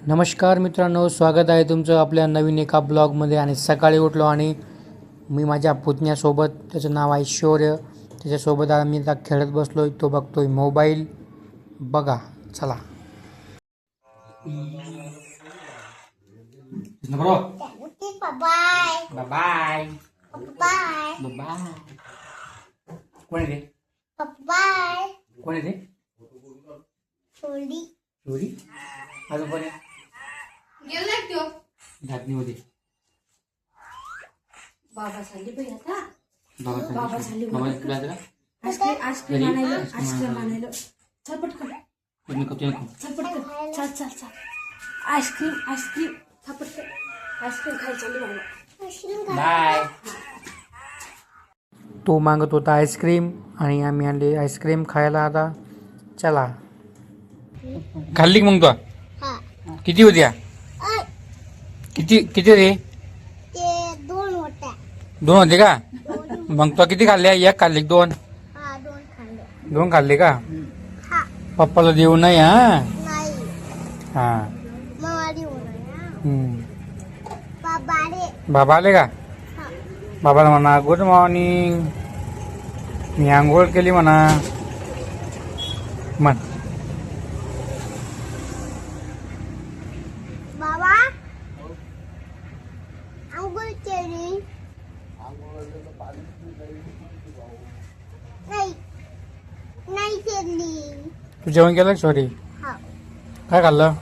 नमस्कार मित्रांनो, स्वागत आहे तुमचं आपल्या नवीन एका ब्लॉगमध्ये. आणि सकाळी उठलो आणि मी माझ्या पुतण्यासोबत, त्याचं नाव आहे शौर्य, त्याच्यासोबत आम्ही आता खेळत बसलो. तो बघतोय मोबाईल. बघा, चला. Bye bye bye. कोण आहे ते? कोण आहे ते? चोरी. अजून कोण आहे? धाकणीमध्ये बाबा चालली बाई आता. बाबा चालली घरी आईस्क्रीम आणायला. चल पटकन, चल पटकन, चल चल चल. आईस्क्रीम चल पटकन. आईस्क्रीम खायला चालली बाबा. बाय. तो मागत होता आईस्क्रीम आणि आम्ही आणले आईस्क्रीम खायला. आता चला. खाल्ली मग तो? किती होत्या? किती किती होते? दोन होते का? मग तो किती खाल्ले? एक खाल्ली? दोन खाल्ले का? पप्पाला देऊ नाही. हा. बाबा आले का? बाबाला म्हणा गुड मॉर्निंग. मी आंघोळ केली म्हणा. म्हण. बाबा आंघोळ केली? नाही केली. तू जेवण केलं? सॉरी. काय खाल्लं?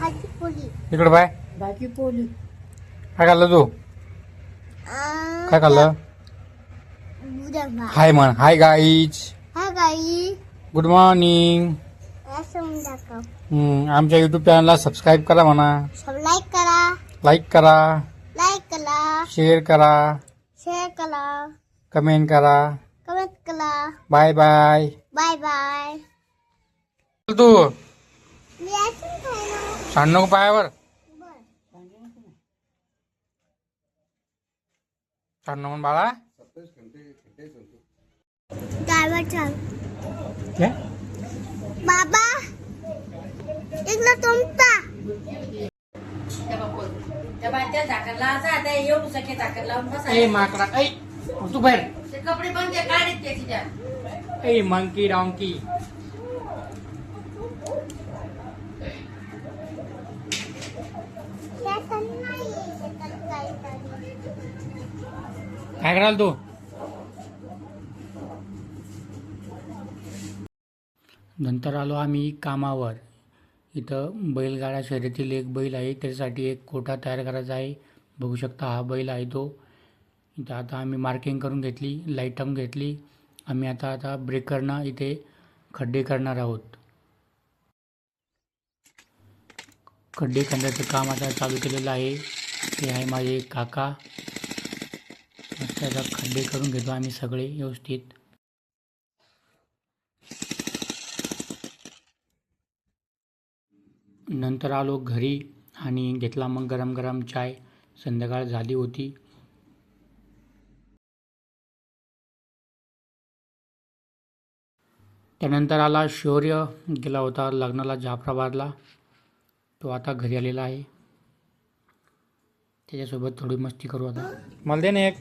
भाजी पोळी. इकडे बाय. बाकी पोली. काय खाल्लं तू? काय खाल्लं? हाय म्हण. Hi guys. हा गाई गुड मॉर्निंग. असं दाखव. आमच्या युट्यूब चॅनलला सबस्क्राईब करा म्हणा. सब लाईक करा. लाईक करा. शेअर करा. कमेंट करा. कमेंट करा. Bye bye. बाय. तू मी असं खायला. सांड नको पायावर. सांड नको बाळा. ड्रायव्हर चाल. काय? बाबा इकडं तुमचा. त्या झाकणला आता एवढं सगळे झाकण लावून बसा. ए माकडा. ऐ तू बाहेर. ते कपडे पण ते काढीत त्याची त्या. ए मंकी डॉंकी. शेतात नाही, शेतात काहीतरी. काय कराल तू? नंतर आलो आम्ही कामावर. इथं बैलगाडा शर्यतील एक बैल आहे, त्याच्यासाठी एक कोठा तयार करायचा आहे. बघू शकता हा बैल आहे तो. इथं आता आम्ही मार्किंग करून घेतली, लाईटम घेतली. आम्ही आता ब्रेकरना इथे खड्डे करणार आहोत. खड्डे करण्याचं काम आता चालू केलेलं आहे. हे आहे माझे काका. त्याचा खड्डे करून घेतो आम्ही सगळे व्यवस्थित. नंतर आलो घरी आणि घेतला मग गरम गरम चाय. संध्याकाळ झाली होती. त्यानंतर आला शौर्य. गेला होता लग्नाला जाफराबादला. तो आता घरी आलेला आहे. त्याच्यासोबत थोडी मस्ती करू आता. मला दे ना एक.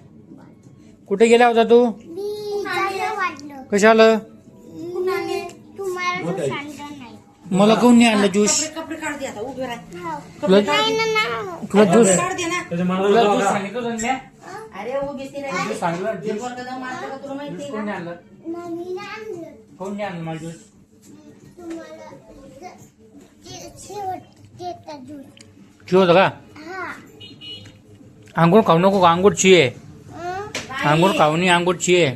कुठे गेला होता तू? मी जायला वाटलं. कशाला? तुम्हाला सांगणार नाही. मला कोण नाही आणलं ज्यूस? कपडे काढ दे आता. उभे राह. तुला कपडे काढ दे ना. सांगितलं ना. अरे उभीच ती नाही. सांगितलं ते पोरगं मारलं का तुला माहिती आहे कोण का? नाही आणलं? मी नाही आणलं. कोण नाही आणलं मला ज्यूस? तुम्हाला शेवटचा ज्यूस. चिव होतं का? हा. अंगूर खाऊ नको का? अंगूर चिये. अं? अंगूर खाऊ नाही, अंगूर चिये.